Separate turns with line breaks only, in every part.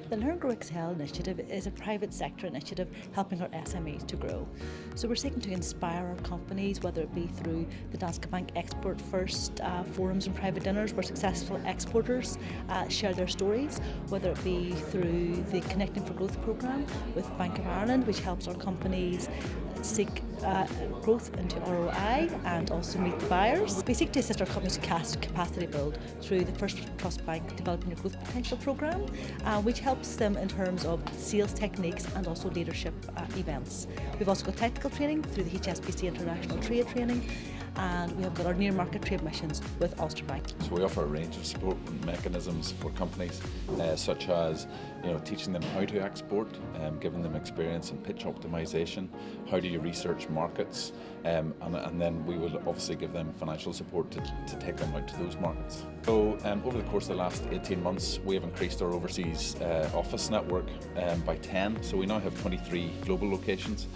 The Learn, Grow, Excel initiative is a private sector initiative helping our SMEs to grow. So we're seeking to inspire our companies, whether it be through the Danske Bank Export First forums and private dinners where successful exporters share their stories, whether it be through the Connecting for Growth programme with Bank of Ireland, which helps our companies seek growth into ROI and also meet the buyers. We seek to assist our companies to capacity build through the First Trust Bank Developing Your Growth Potential programme, which helps them in terms of sales techniques and also leadership events. We've also got technical training through the HSBC International Trade Training, and we have got our near market trade missions with Ulster Bank.
So we offer a range of support mechanisms for companies, such as teaching them how to export, giving them experience in pitch optimization, how do you research markets, and then we will obviously give them financial support to take them out to those markets. So over the course of the last 18 months we have increased our overseas office network by 10, so we now have 23 global locations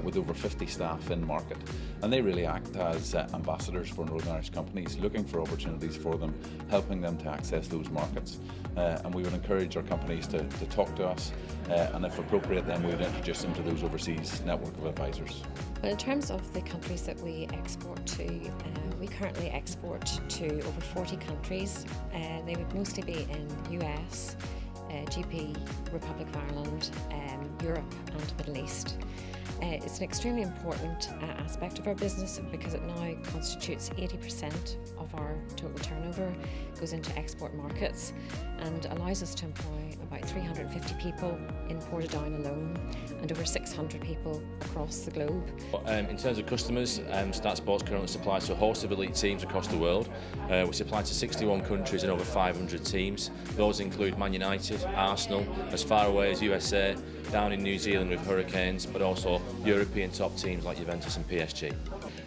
with over 50 staff in market, and they really act as ambassadors for Northern Irish companies, looking for opportunities for them, helping them to access those markets, and we would encourage our companies to talk to us, and if appropriate then we would introduce them to those overseas network of advisors.
Well, in terms of the countries that we export to, we currently export to over 40 countries. They would mostly be in US, GP, Republic of Ireland, Europe and Middle East. It's an extremely important aspect of our business because it now constitutes 80% of our total turnover goes into export markets and allows us to employ about 350 people in Portadown alone and over 600 people across the globe.
In terms of customers, Stat Sports currently supplies to a host of elite teams across the world. We supply to 61 countries and over 500 teams. Those include Man United, Arsenal, as far away as USA, down in New Zealand with Hurricanes, but also European top teams like Juventus and PSG.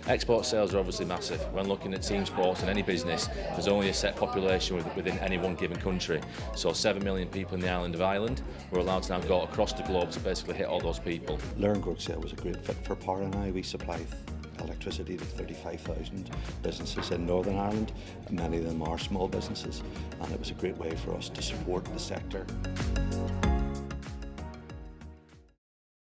Export sales are obviously massive. When looking at team sports in any business, there's only a set population within any one given country. So 7 million people in the island of Ireland, we're allowed to now go across the globe to basically hit all those people.
Learn, Grow, Excel was a great fit for Power and I. We supply electricity to 35,000 businesses in Northern Ireland. Many of them are small businesses, and it was a great way for us to support the sector.